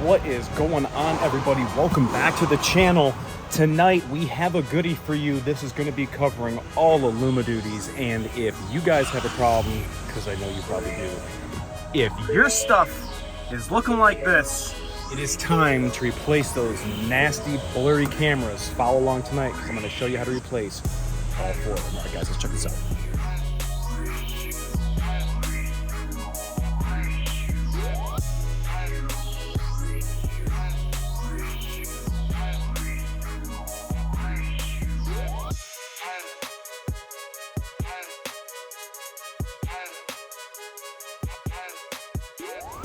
What is going on, everybody? Welcome back to the channel. Tonight we have a goodie for you. This is going to be covering all the Luma duties, and if you guys have a problem, because I know you probably do, if your stuff is looking like this, it is time to replace those nasty blurry cameras. Follow along tonight because I'm going to show you how to replace all four of them. All right, guys, let's check this out.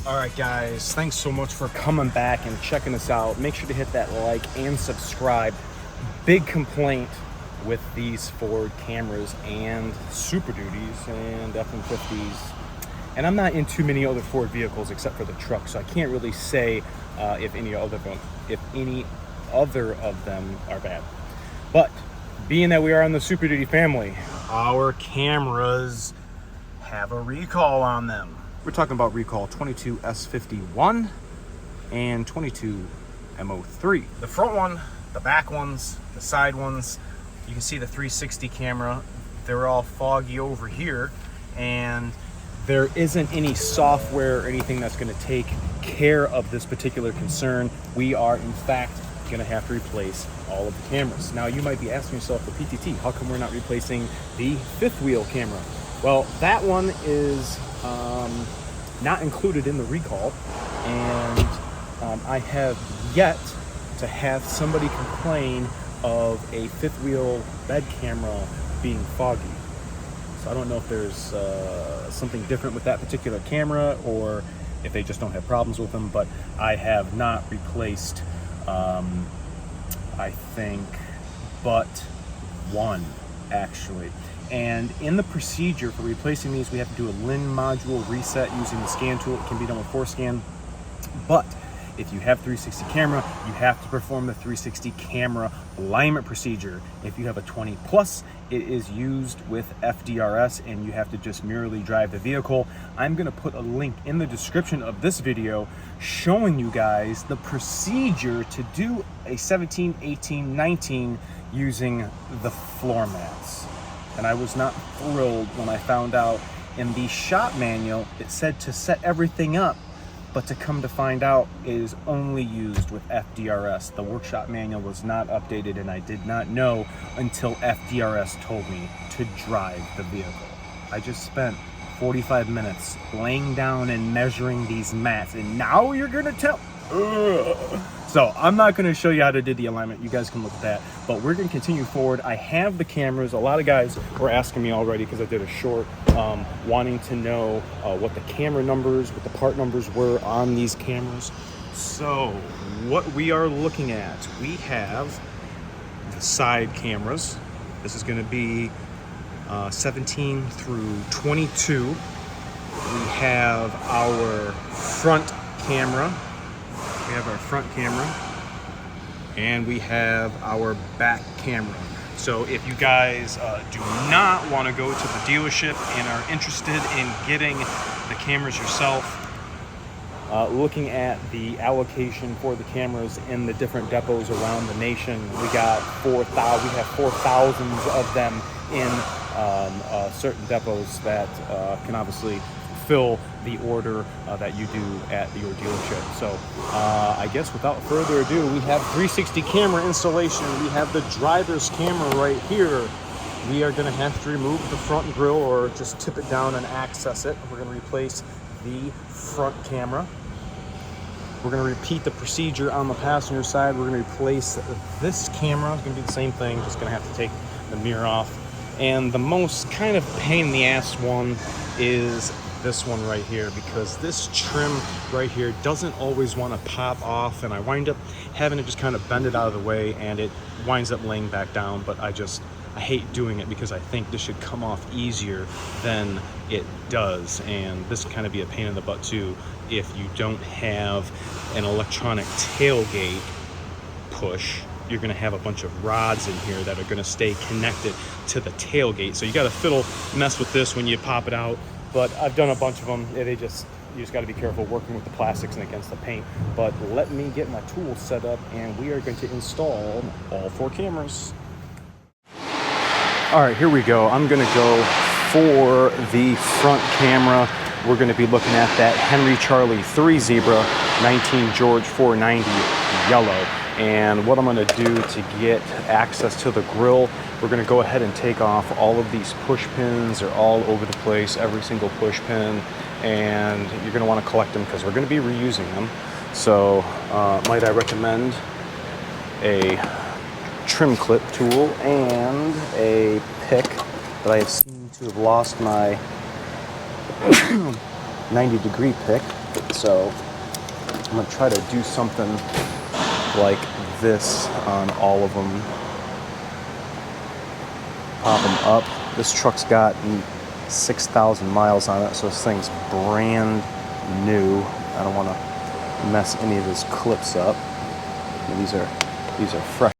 All right, guys, thanks so much for coming back and checking us out. Make sure to hit that like and subscribe. Big complaint with these Ford cameras and Super Duties and F-150s. And I'm not in too many other Ford vehicles except for the truck, so I can't really say if any other of them are bad. But being that we are in the Super Duty family, our cameras have a recall on them. We're talking about recall 22S51 and 22M03. The front one, the back ones, the side ones, you can see the 360 camera. They're all foggy over here, and there isn't any software or anything that's going to take care of this particular concern. We are, in fact, going to have to replace all of the cameras. Now, you might be asking yourself, the PTT, how come we're not replacing the fifth wheel camera? Well, that one is not included in the recall, and I have yet to have somebody complain of a fifth wheel bed camera being foggy. So I don't know if there's something different with that particular camera or if they just don't have problems with them, but I have not replaced, I think, but one, actually. And in the procedure for replacing these, we have to do a LIN module reset using the scan tool. It can be done with ForScan. But if you have 360 camera, you have to perform the 360 camera alignment procedure. If you have a 20 plus, it is used with FDRS, and you have to just merely drive the vehicle. I'm gonna put a link in the description of this video showing you guys the procedure to do a 17, 18, 19 using the floor mats. And I was not thrilled when I found out in the shop manual it said to set everything up, but to come to find out it is only used with FDRS. The workshop manual was not updated, and I did not know until FDRS told me to drive the vehicle. I just spent 45 minutes laying down and measuring these mats, and now you're gonna tell? So I'm not going to show you how to do the alignment. You guys can look at that, but we're going to continue forward. I have the cameras. A lot of guys were asking me already, because I did a short, wanting to know what the camera numbers, what the part numbers were on these cameras. So what we are looking at, we have the side cameras. This is going to be 17 through 22. We have our front camera. We have our front camera, and we have our back camera. So if you guys do not want to go to the dealership and are interested in getting the cameras yourself, looking at the allocation for the cameras in the different depots around the nation, we got 4,000. We have 4,000s of them in certain depots that can obviously fill the order that you do at your dealership. So I guess without further ado, we have 360 camera installation. We have the driver's camera right here. We are going to have to remove the front grille or just tip it down and access it. We're going to replace the front camera. We're going to repeat the procedure on the passenger side. We're going to replace this camera. It's going to do the same thing, just going to have to take the mirror off. And the most kind of pain in the ass one is this one right here, because this trim right here doesn't always want to pop off, and I wind up having to just kind of bend it out of the way, and it winds up laying back down. But I hate doing it because I think this should come off easier than it does, and this can kind of be a pain in the butt too if you don't have an electronic tailgate push. You're going to have a bunch of rods in here that are going to stay connected to the tailgate, so you got to mess with this when you pop it out. But I've done a bunch of them. They just you just got to be careful working with the plastics and against the paint. But let me get my tools set up and we are going to install all 4 cameras. All right, here we go. I'm going to go for the front camera. We're going to be looking at that Henry Charlie 3 Zebra 19 George 490 yellow. And what I'm going to do to get access to the grill, we're going to go ahead and take off all of these push pins. They're all over the place, every single push pin, and you're going to want to collect them because we're going to be reusing them. So might I recommend a trim clip tool and a pick that I have seemed to have lost my 90-degree pick. So I'm going to try to do something like this on all of them. Pop them up. This truck's got 6,000 miles on it, so this thing's brand new. I don't want to mess any of his clips up. And these are fresh.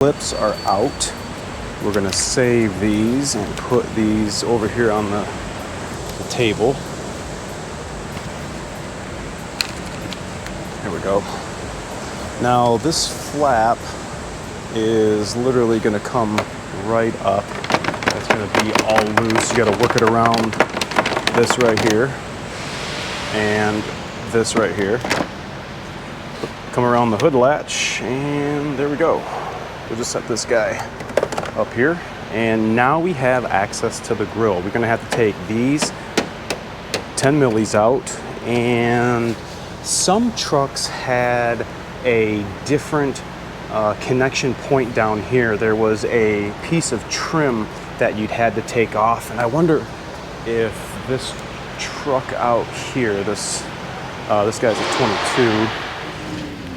Clips are out. We're going to save these and put these over here on the table. Here we go. Now this flap is literally going to come right up. It's going to be all loose. You got to work it around this right here and this right here. Come around the hood latch and there we go. We'll just set this guy up here, and now we have access to the grill. We're gonna have to take these 10 millis out, and some trucks had a different connection point down here. There was a piece of trim that you'd had to take off, and I wonder if this truck out here, this guy's a 22,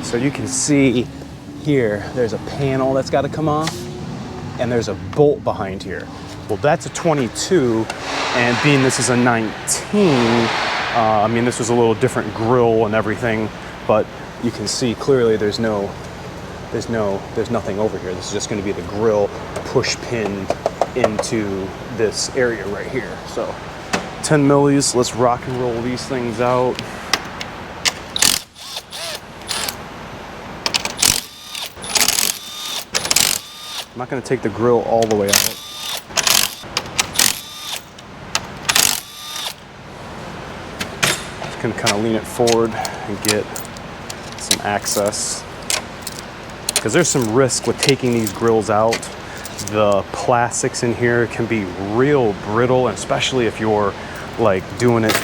so you can see here, there's a panel that's got to come off, and there's a bolt behind here. Well, that's a 22, and being this is a 19, I mean, this was a little different grill and everything, but you can see clearly there's nothing over here. This is just going to be the grill push pin into this area right here. So 10 millis, let's rock and roll these things out. I'm not going to take the grill all the way out. Just going to kind of lean it forward and get some access. Because there's some risk with taking these grills out. The plastics in here can be real brittle, and especially if you're like doing it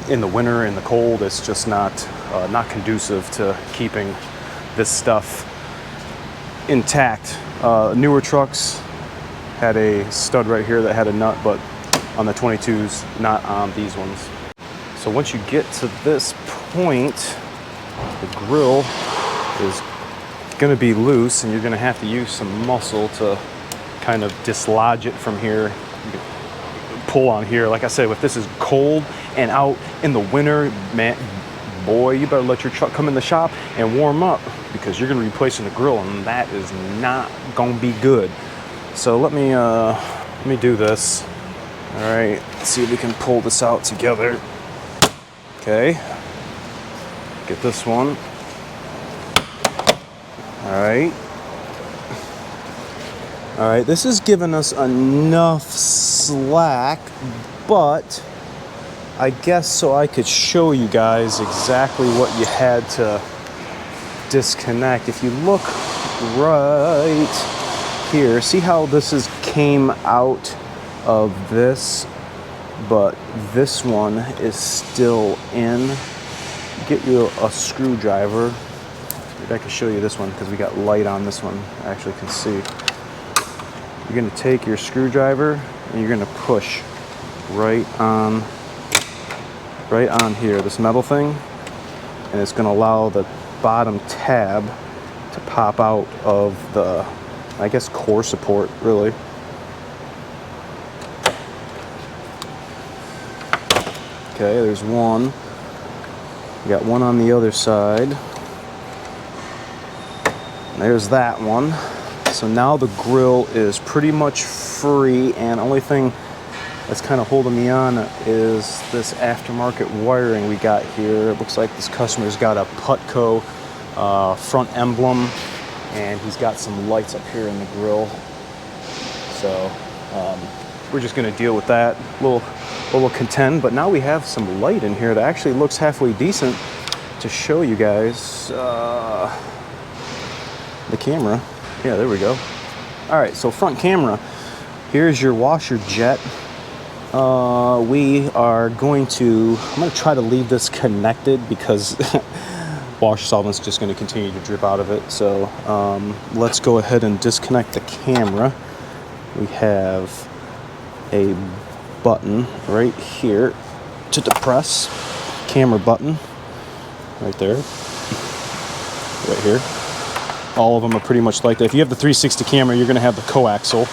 in the winter, in the cold, it's just not conducive to keeping this stuff intact. Newer trucks had a stud right here that had a nut, but on the 22s, not on these ones. So once you get to this point, the grill is going to be loose, and you're going to have to use some muscle to kind of dislodge it from here. You can pull on here. Like I said, if this is cold and out in the winter, man, boy, you better let your truck come in the shop and warm up, because you're going to be replacing the grill, and that is not going to be good. So let me do this. All right, let's see if we can pull this out together. Okay, get this one. All right, this is giving us enough slack, but I guess so I could show you guys exactly what you had to disconnect. If you look right here, see how this came out of this but this one is still in. Get you a screwdriver. Maybe I can show you this one because we got light on this one. I actually can see. You're going to take your screwdriver and you're going to push right on here, this metal thing, and it's going to allow the bottom tab to pop out of the, I guess, core support, really. Okay, there's one. We got one on the other side. There's that one. So now the grill is pretty much free, and only thing that's kind of holding me on is this aftermarket wiring we got here. It looks like this customer's got a Putco front emblem, and he's got some lights up here in the grill. So we're just gonna deal with that. We'll contend, but now we have some light in here that actually looks halfway decent to show you guys the camera. Yeah, there we go. All right, so front camera. Here's your washer jet. I'm gonna try to leave this connected because washer solvent's just gonna continue to drip out of it. So let's go ahead and disconnect the camera. We have a button right here to depress. Camera button right there, right here. All of them are pretty much like that. If you have the 360 camera, you're going to have the coaxial.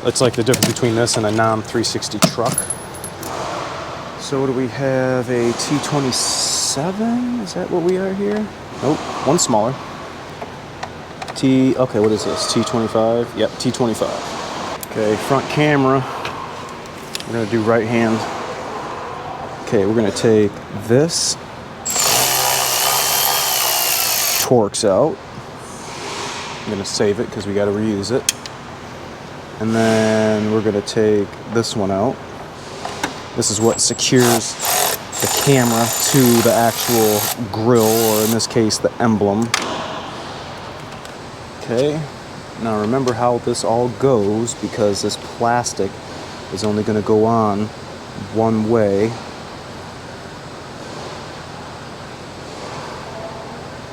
It's like the difference between this and a non-360 truck. So what do we have? A T27? Is that what we are here? Nope, one smaller. Okay, what is this? T25? Yep, T25. Okay, front camera. We're going to do right hand. Okay, we're going to take this. Torx out. I'm going to save it because we got to reuse it. And then we're going to take this one out. This is what secures the camera to the actual grill, or in this case, the emblem. Okay, now remember how this all goes, because this plastic is only going to go on one way.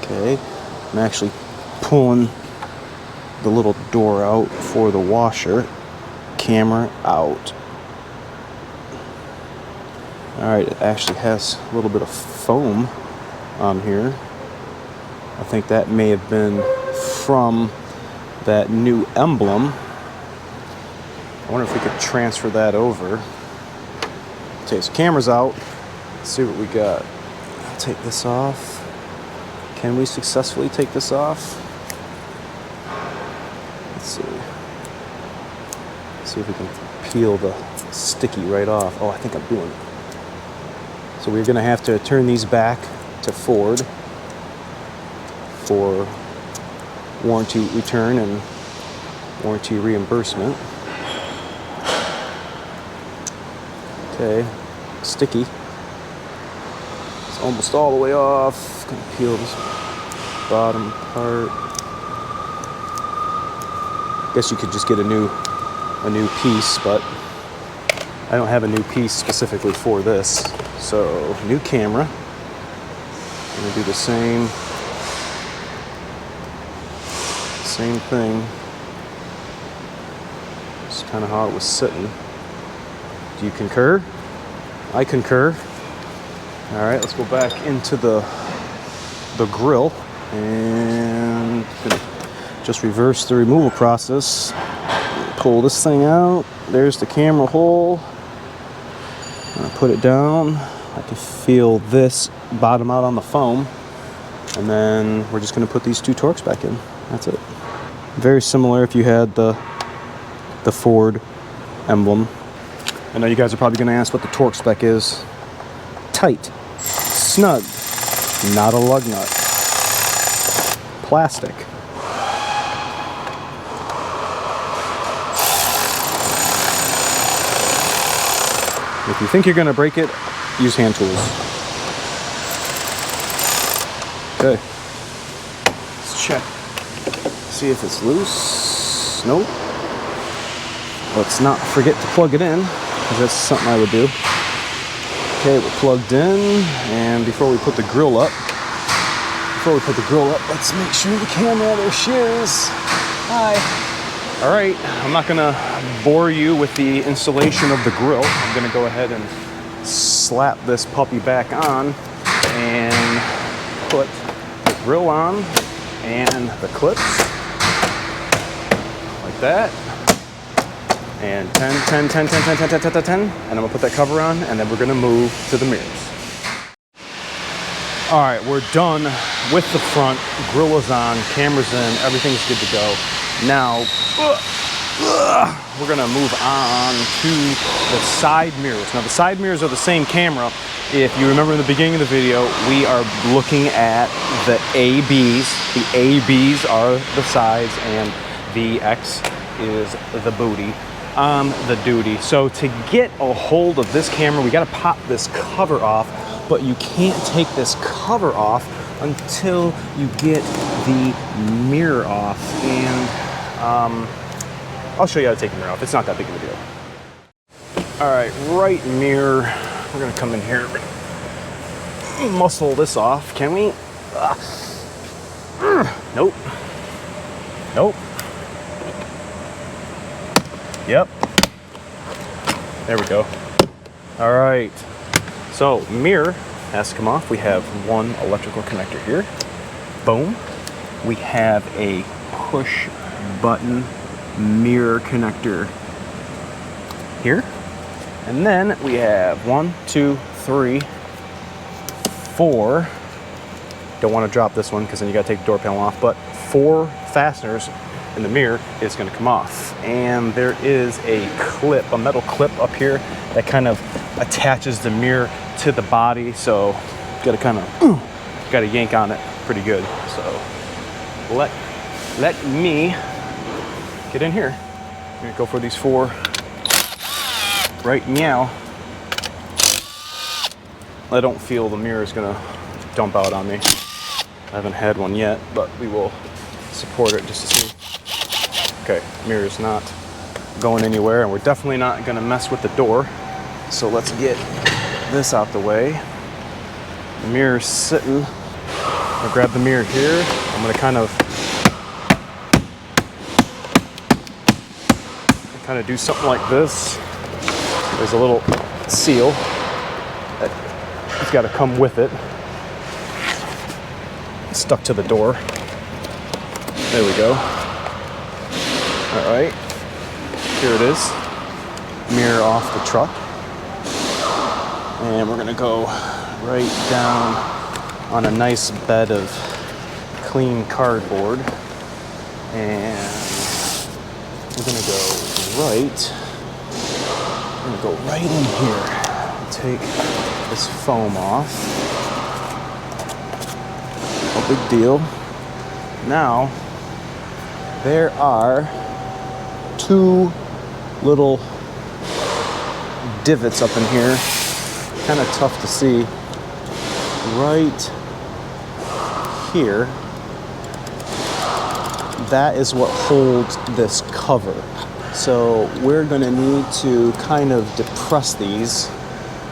Okay, I'm actually pulling the little door out for the washer. Camera out. Alright, it actually has a little bit of foam on here. I think that may have been from that new emblem. I wonder if we could transfer that over. Okay, so camera's out. Let's see what we got. I'll take this off. Can we successfully take this off? Let's see. Let's see if we can peel the sticky right off. Oh, I think I'm doing it. So we're gonna have to turn these back to Ford for warranty return and warranty reimbursement. Okay, sticky. It's almost all the way off. Gonna peel this bottom part. Guess you could just get a new piece, but I don't have a new piece specifically for this. So, new camera. I'm gonna do the same thing. It's kind of how it was sitting. Do you concur? I concur. All right, let's go back into the grill and just reverse the removal process. Pull this thing out. There's the camera hole. I'm gonna put it down. I can feel this bottom out on the foam, and then we're just gonna put these two Torx back in. That's it. Very similar if you had the Ford emblem. I know you guys are probably gonna ask what the Torx spec is. Tight, snug, not a lug nut. Plastic. If you think you're gonna break it, use hand tools. Okay, let's check. See if it's loose. Nope. Let's not forget to plug it in. because that's something I would do. Okay, we're plugged in, and before we put the grill up, let's make sure the camera, there she is. Hi. All right, I'm not gonna bore you with the installation of the grill. I'm gonna go ahead and slap this puppy back on and put the grill on and the clips like that. And 10, and I'm gonna put that cover on, and then we're gonna move to the mirrors. All right, we're done with the front. Grill is on, camera's in, everything's good to go. Now, we're gonna move on to the side mirrors. Now, the side mirrors are the same camera. If you remember in the beginning of the video, we are looking at the ABs. The ABs are the sides, and the X is the booty on the duty. So to get a hold of this camera, we gotta pop this cover off, but you can't take this cover off until you get the mirror off. And I'll show you how to take the mirror off. It's not that big of a deal. All right, right mirror. We're gonna come in here, muscle this off. Can we? Nope. Nope. Yep. There we go. All right. So mirror has to come off. We have one electrical connector here. Boom. We have a push button mirror connector here. And then we have 1, 2, 3, 4. Don't want to drop this one because then you got to take the door panel off, but 4 fasteners in the mirror is going to come off. And there is a clip, a metal clip up here that kind of attaches the mirror to the body. So you got to kind of got to yank on it pretty good. So let me get in here. I'm going to go for these 4 right now. I don't feel the mirror is going to dump out on me. I haven't had one yet, but we will support it just to see. Okay, mirror's not going anywhere, and we're definitely not gonna mess with the door. So let's get this out the way. The mirror's sitting. I'm gonna grab the mirror here. I'm gonna kind of do something like this. There's a little seal that has got to come with it. It's stuck to the door. There we go. All right, here it is. Mirror off the truck. And we're gonna go right down on a nice bed of clean cardboard. And we're gonna go right in here. Take this foam off. No big deal. Now, there are 2 little divots up in here. Kind of tough to see. Right here. That is what holds this cover. So we're going to need to kind of depress these.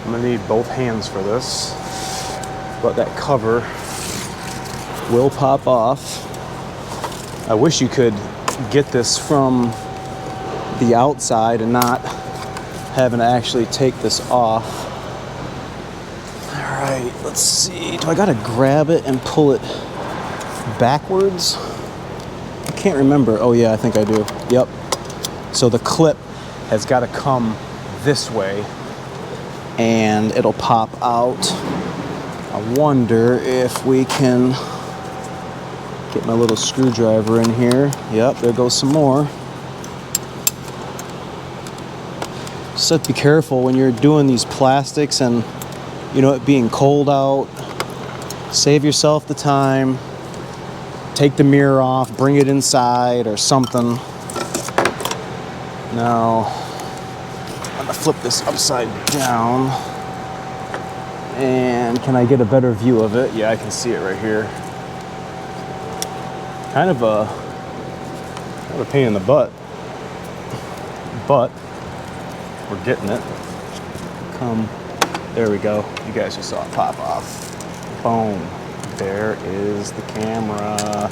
I'm going to need both hands for this. But that cover will pop off. I wish you could get this from the outside and not having to actually take this off. All right, let's see. Do I gotta grab it and pull it backwards? I can't remember. Oh yeah, I think I do. Yep. So the clip has got to come this way and it'll pop out. I wonder if we can get my little screwdriver in here. Yep, there goes some more. Just be careful when you're doing these plastics and, you know, it being cold out. Save yourself the time. Take the mirror off, bring it inside or something. Now, I'm gonna flip this upside down. And can I get a better view of it? Yeah, I can see it right here. Kind of a pain in the butt, but we're getting it. come. There we go. You guys just saw it pop off. Boom. There is the camera.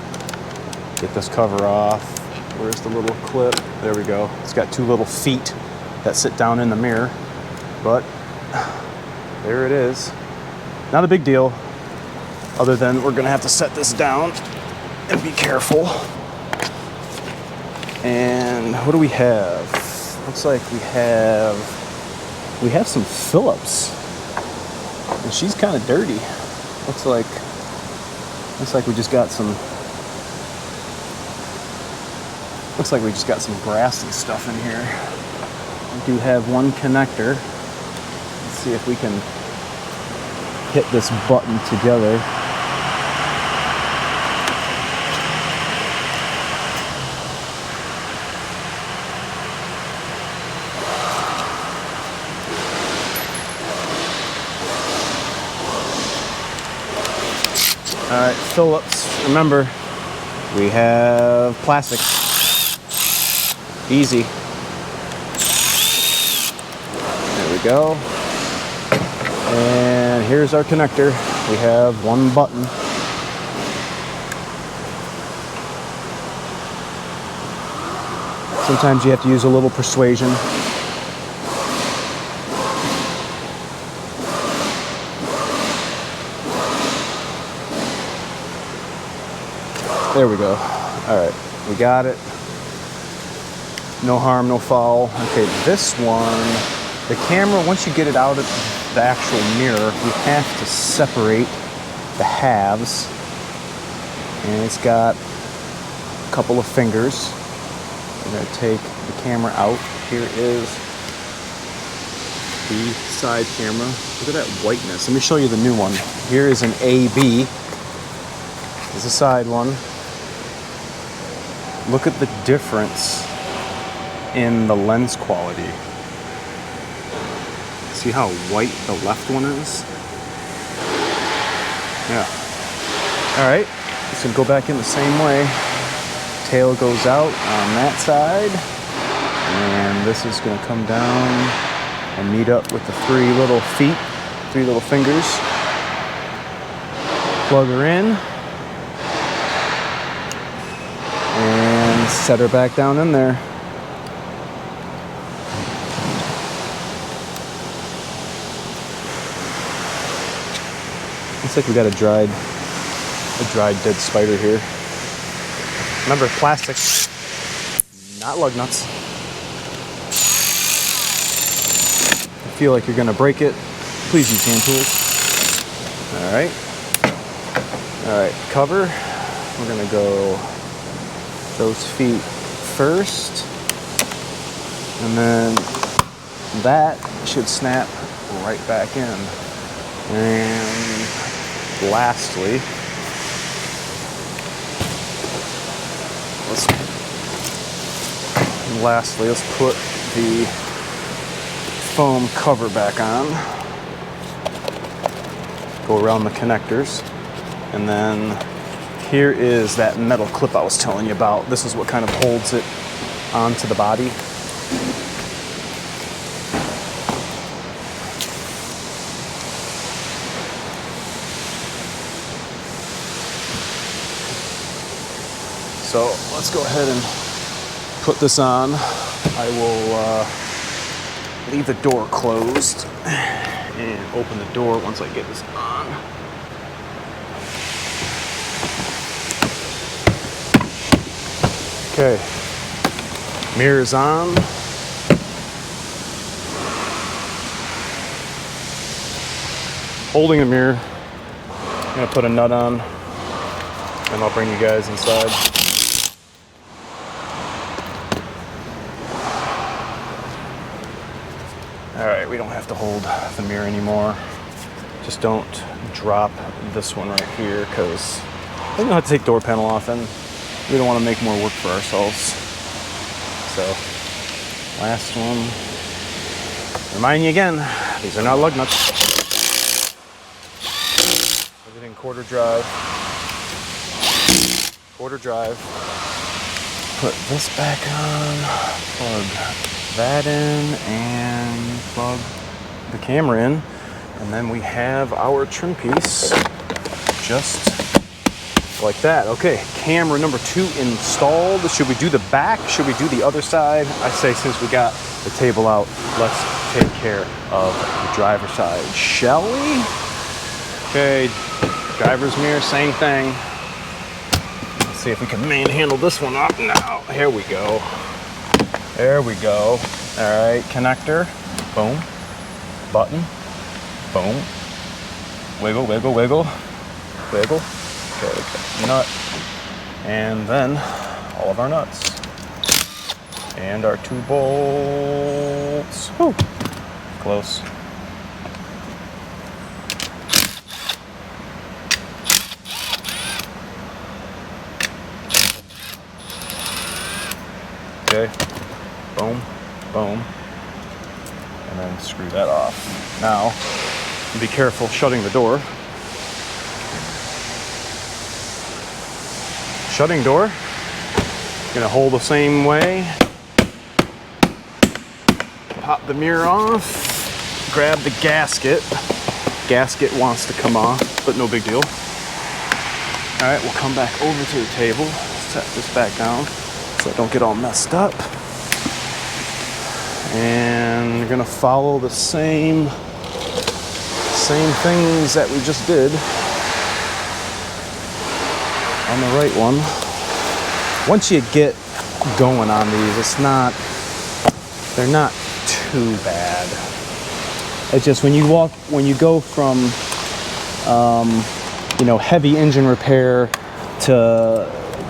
Get this cover off. Where's the little clip? There we go. It's got two little feet that sit down in the mirror, but there it is. Not a big deal, other than we're gonna have to set this down and be careful. And what do we have? Looks like we have some Phillips, and she's kind of dirty. Looks like we just got some. Looks like we just got some brassy stuff in here. We do have one connector. Let's see if we can hit this button together. All right, Phillips. Remember, we have plastic. Easy. There we go. And here's our connector. We have one button. Sometimes you have to use a little persuasion. There we go. All right, we got it. No harm, no foul. Okay, this one, the camera, once you get it out of the actual mirror, you have to separate the halves. And it's got a couple of fingers. I'm gonna take the camera out. Here is the side camera. Look at that whiteness. Let me show you the new one. Here is an AB. This is a side one. Look at the difference in the lens quality. See how white the left one is? Yeah. All right, it's gonna go back in the same way. Tail goes out on that side, and this is gonna come down and meet up with the three little feet, three little fingers. Plug her in, and set her back down in there. Looks like we got a dried dead spider here. Remember, plastic, not lug nuts. If you feel like you're gonna break it, please use hand tools. All right, cover. We're gonna go those feet first, and then that should snap right back in. And lastly, let's put the foam cover back on. Go around the connectors, and then here is that metal clip I was telling you about. This is what kind of holds it onto the body. So let's go ahead and put this on. I will leave the door closed and open the door once I get this on. Okay, mirror's on. Holding the mirror, I'm gonna put a nut on, and I'll bring you guys inside. All right, we don't have to hold the mirror anymore. Just don't drop this one right here, because we don't have to take the door panel off, and we don't want to make more work for ourselves. So, last one. Remind you again, these are not lug nuts. Everything quarter drive. Quarter drive. Put this back on. Plug that in and plug the camera in, and then we have our trim piece just like that. Okay, camera number 2 installed. Should we do the back? Should we do the other side? I say since we got the table out, let's take care of the driver's side, shall we? Okay, driver's mirror, same thing. Let's see if we can manhandle this one up now. Here we go. There we go. All right, connector, boom, button, boom, wiggle, wiggle, wiggle, wiggle. Okay, nut, and then all of our nuts, and our 2 bolts. Whew. Close. Okay, boom, boom, and then screw that off. Now, be careful shutting the door. Shutting door, gonna hold the same way. Pop the mirror off, grab the gasket. Gasket wants to come off, but no big deal. All right, we'll come back over to the table, set this back down so I don't get all messed up. And we're gonna follow the same things that we just did on the right one. Once you get going on these, they're not too bad. It's just when you go from heavy engine repair to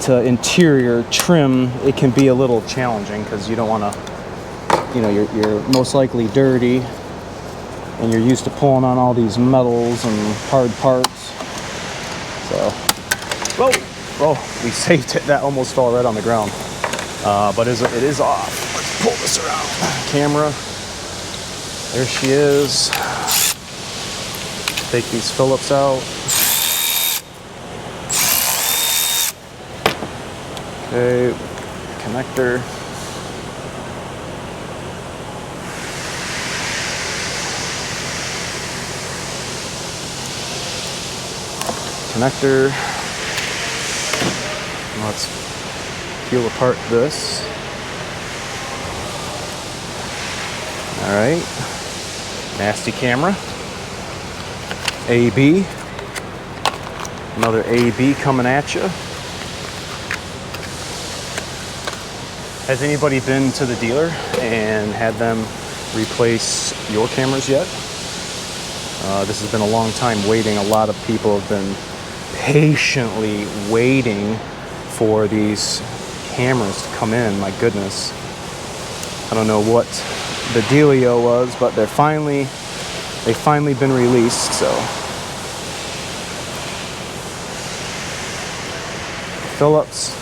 interior trim, it can be a little challenging because you don't want to, you're most likely dirty and you're used to pulling on all these metals and hard parts. So, whoa, we saved it. That almost fell right on the ground. But it is off. Let's pull this around. Camera. There she is. Take these Phillips out. Okay, connector. Connector. Let's peel apart this. All right. Nasty camera. AB. Another AB coming at you. Has anybody been to the dealer and had them replace your cameras yet? This has been a long time waiting. A lot of people have been patiently waiting for these cameras to come in. My goodness. I don't know what the dealio was, but they've finally been released, so. Phillips.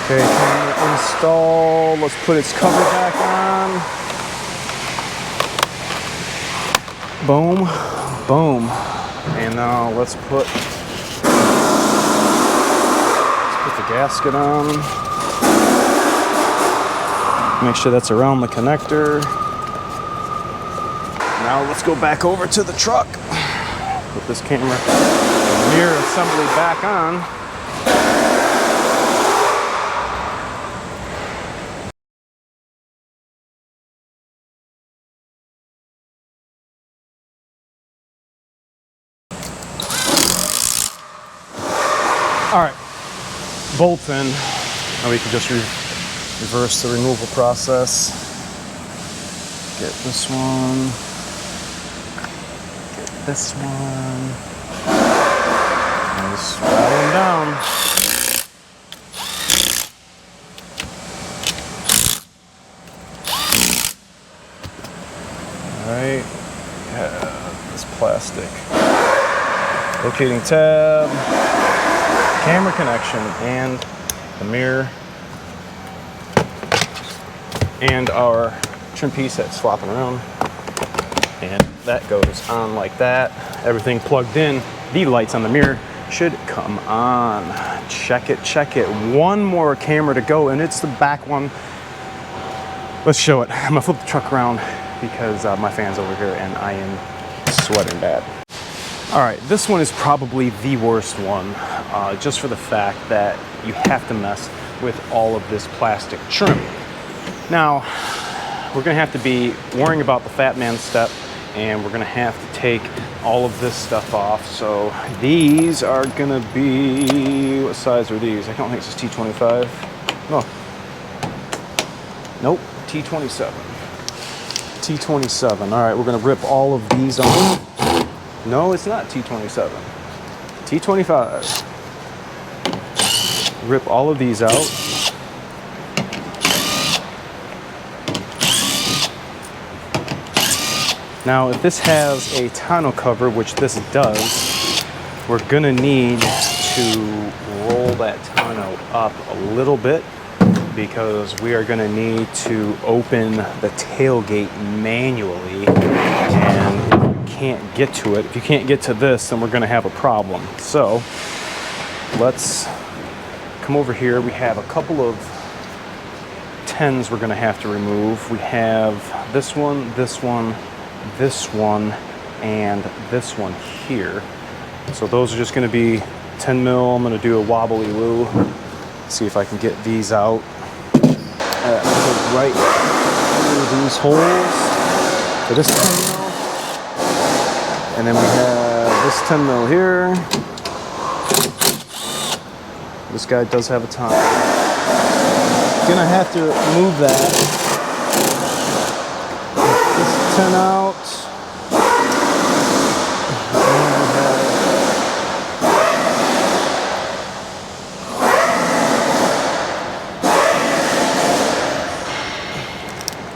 Okay, camera installed. Let's put its cover back on. Boom, boom. And now let's put the gasket on. Make sure that's around the connector. Now let's go back over to the truck. Put this camera mirror assembly back on. All right, bolts in. Now we can just reverse the removal process. Get this one. Get this one. And just rattle them down. All right. Yeah, this plastic. Locating tab. Camera connection and the mirror and our trim piece that's flopping around, and that goes on like that. Everything plugged in. The lights on the mirror should come on. Check it, check it. One more camera to go, and it's the back one. Let's show it. I'm gonna flip the truck around because my fan's over here and I am sweating bad. All right, this one is probably the worst one, just for the fact that you have to mess with all of this plastic trim. Now, we're gonna have to be worrying about the fat man step, and we're gonna have to take all of this stuff off. So these are gonna be, what size are these? I don't think this is T25. No. Nope, T27. T27. All right, we're gonna rip all of these off. No, it's not T27. T25. Rip all of these out. Now, if this has a tonneau cover, which this does, we're gonna need to roll that tonneau up a little bit because we are gonna need to open the tailgate manually, and can't get to it. If you can't get to this, then we're gonna have a problem. So let's come over here. We have a couple of 10s we're gonna have to remove. We have this one, this one, this one, and this one here. So those are just gonna be 10 mil. I'm gonna do a wobbly loo. See if I can get these out. Right through these holes for this 10 mil. And then we have this 10 mil here. This guy does have a top. Gonna have to move that. This 10 out.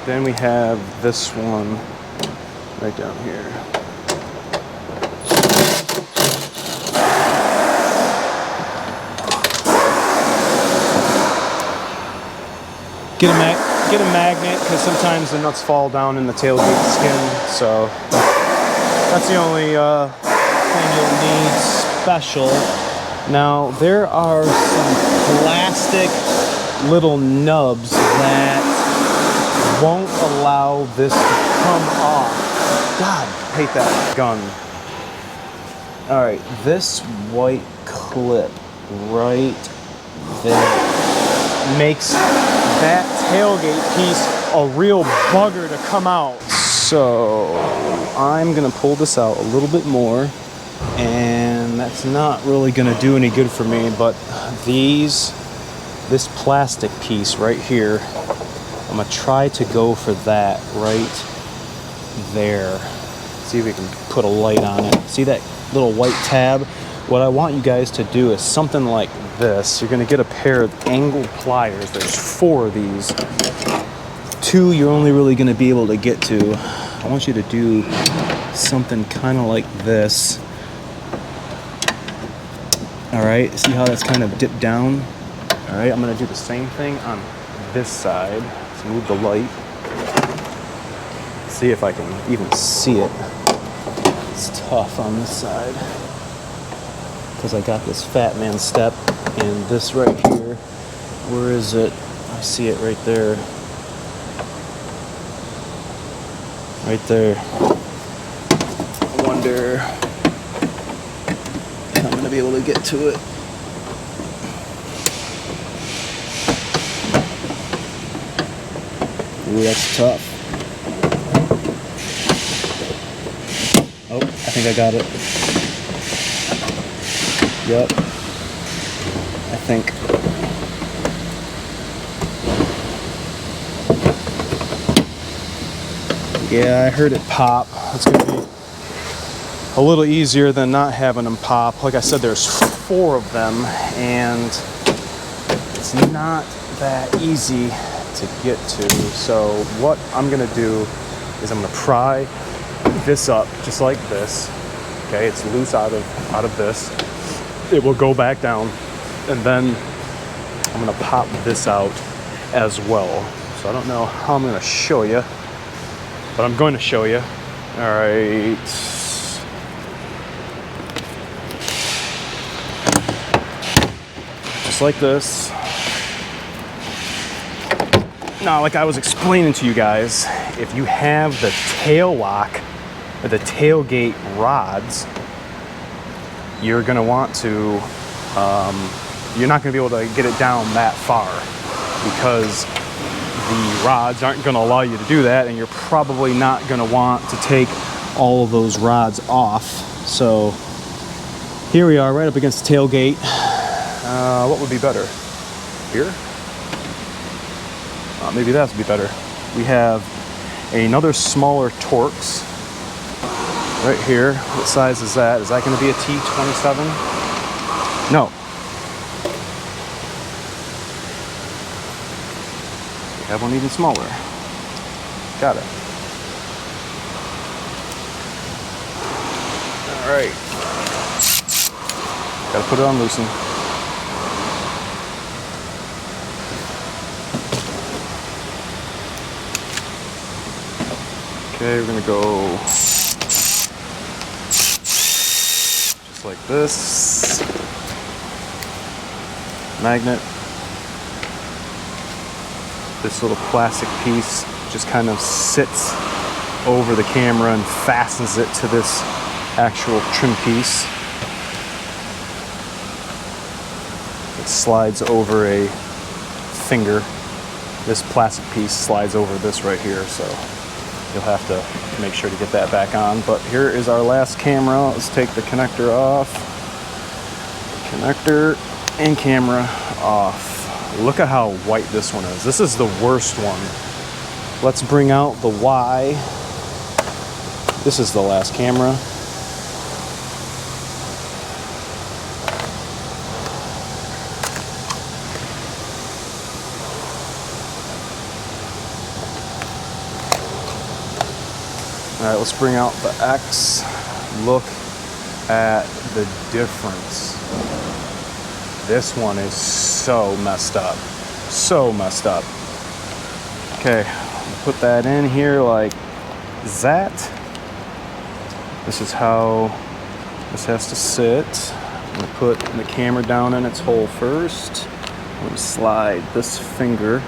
Then we have this one right down here. Get a magnet, because sometimes the nuts fall down in the tailgate skin, so that's the only thing you'll need special. Now, there are some plastic little nubs that won't allow this to come off. God, I hate that gun. All right, this white clip right there makes that tailgate piece a real bugger to come out. So I'm gonna pull this out a little bit more, and that's not really gonna do any good for me, but this plastic piece right here, I'm gonna try to go for that right there. See if we can put a light on it. See that little white tab? What I want you guys to do is something like this. You're gonna get a pair of angled pliers. There's 4 of these. 2 you're only really gonna be able to get to. I want you to do something kind of like this. All right, see how that's kind of dipped down? All right, I'm gonna do the same thing on this side. Let's move the light. See if I can even see it. It's tough on this side, because I got this fat man step and this right here. Where is it? I see it right there. Right there. I wonder if I'm gonna be able to get to it. Ooh, that's tough. Oh, I think I got it. Yep. I think. Yeah, I heard it pop. It's gonna be a little easier than not having them pop. Like I said, there's 4 of them, and it's not that easy to get to. So what I'm gonna do is I'm gonna pry this up just like this. Okay, it's loose out of this. It will go back down, and then I'm gonna pop this out as well. So I don't know how I'm gonna show you, but I'm going to show you. All right. Just like this. Now, like I was explaining to you guys, if you have the tail lock or the tailgate rods, you're gonna want to, you're not gonna be able to get it down that far because the rods aren't gonna allow you to do that, and you're probably not gonna want to take all of those rods off. So here we are right up against the tailgate. What would be better? Here? Maybe that would be better. We have another smaller Torx right here. What size is that? Is that going to be a T27? No. We have one even smaller. Got it. All right. Got to put it on loosen. Okay, we're gonna go just like this. Magnet. This little plastic piece just kind of sits over the camera and fastens it to this actual trim piece. It slides over a finger. This plastic piece slides over this right here, so you'll have to make sure to get that back on. But here is our last camera. Let's take the connector off. Connector and camera off. Look at how white this one is. This is the worst one. Let's bring out the Y. This is the last camera. All right, let's bring out the X. Look at the difference. This one is so messed up. So messed up. Okay, put that in here like that. This is how this has to sit. I'm gonna put the camera down in its hole first. I'm gonna slide this finger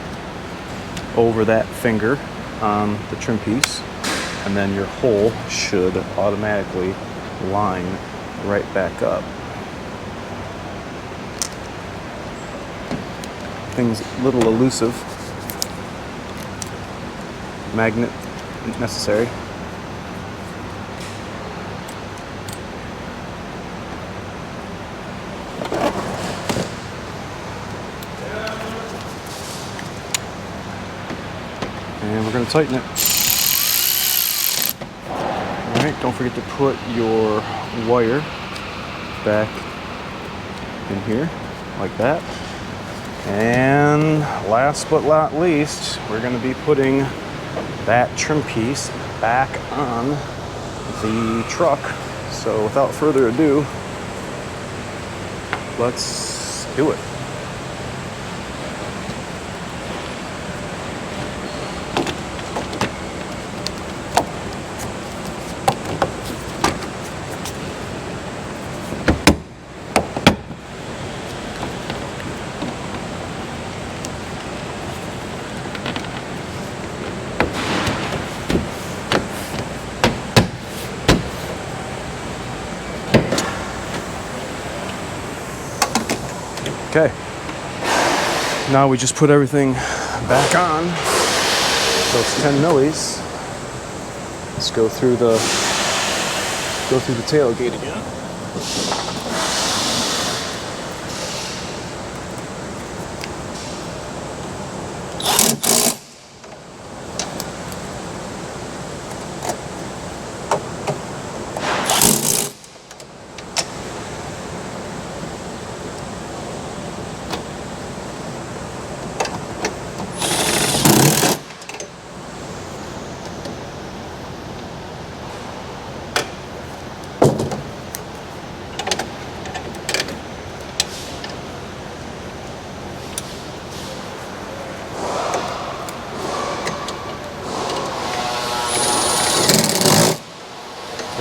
over that finger on the trim piece. And then your hole should automatically line right back up. Thing's a little elusive. Magnet necessary. And we're going to tighten it. Don't forget to put your wire back in here like that. And last but not least, we're going to be putting that trim piece back on the truck. So without further ado, let's do it. Okay, now we just put everything back on. So it's 10 millis. Let's go through the tailgate again.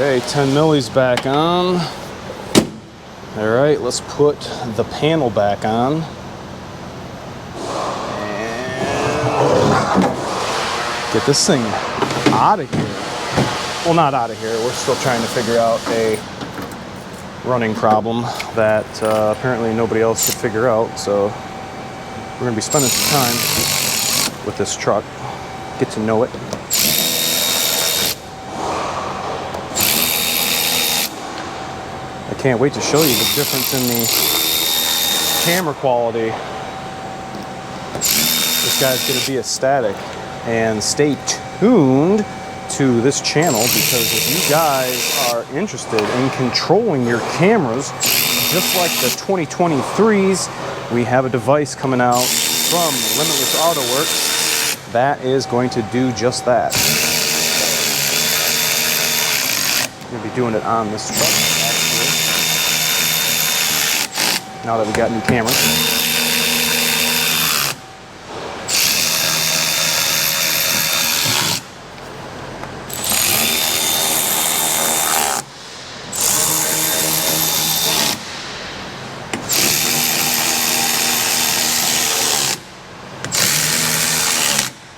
Okay, 10 millis back on. All right, let's put the panel back on. And get this thing out of here. Well, not out of here. We're still trying to figure out a running problem that apparently nobody else could figure out. So we're gonna be spending some time with this truck, get to know it. I can't wait to show you the difference in the camera quality. This guy's gonna be ecstatic. And stay tuned to this channel, because if you guys are interested in controlling your cameras just like the 2023s, we have a device coming out from Limitless AutoWorks that is going to do just that. I'm going to be doing it on this truck, actually, now that we got new cameras.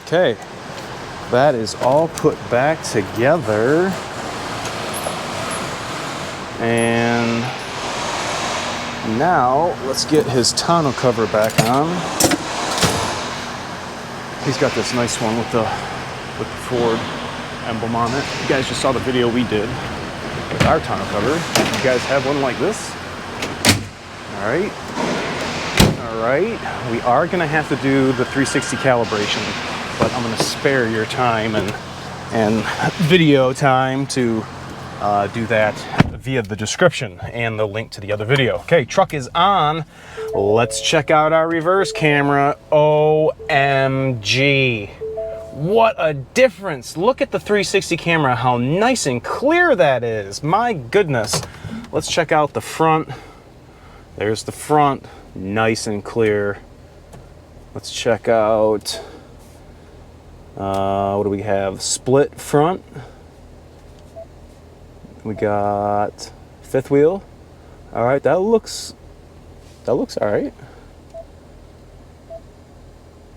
Okay, that is all put back together, and now let's get his tonneau cover back on. He's got this nice one with the Ford emblem on it. You guys just saw the video we did with our tonneau cover. You guys have one like this? All right. We are gonna have to do the 360 calibration, but I'm going to spare your time and video time to do that via the description and the link to the other video. Okay, truck is on. Let's check out our reverse camera. OMG. What a difference. Look at the 360 camera, how nice and clear that is. My goodness. Let's check out the front. There's the front, nice and clear. Let's check out... what do we have? Split front. We got fifth wheel. All right, that looks all right.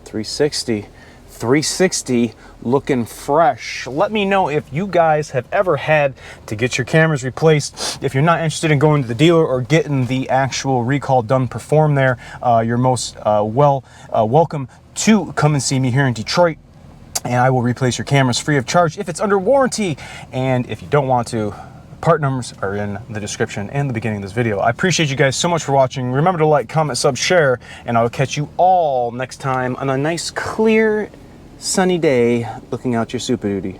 360 looking fresh. Let me know if you guys have ever had to get your cameras replaced. If you're not interested in going to the dealer or getting the actual recall done performed there, you're most welcome to come and see me here in Detroit. And I will replace your cameras free of charge if it's under warranty. And if you don't want to, part numbers are in the description and the beginning of this video. I appreciate you guys so much for watching. Remember to like, comment, sub, share, and I'll catch you all next time on a nice, clear, sunny day looking out your Super Duty.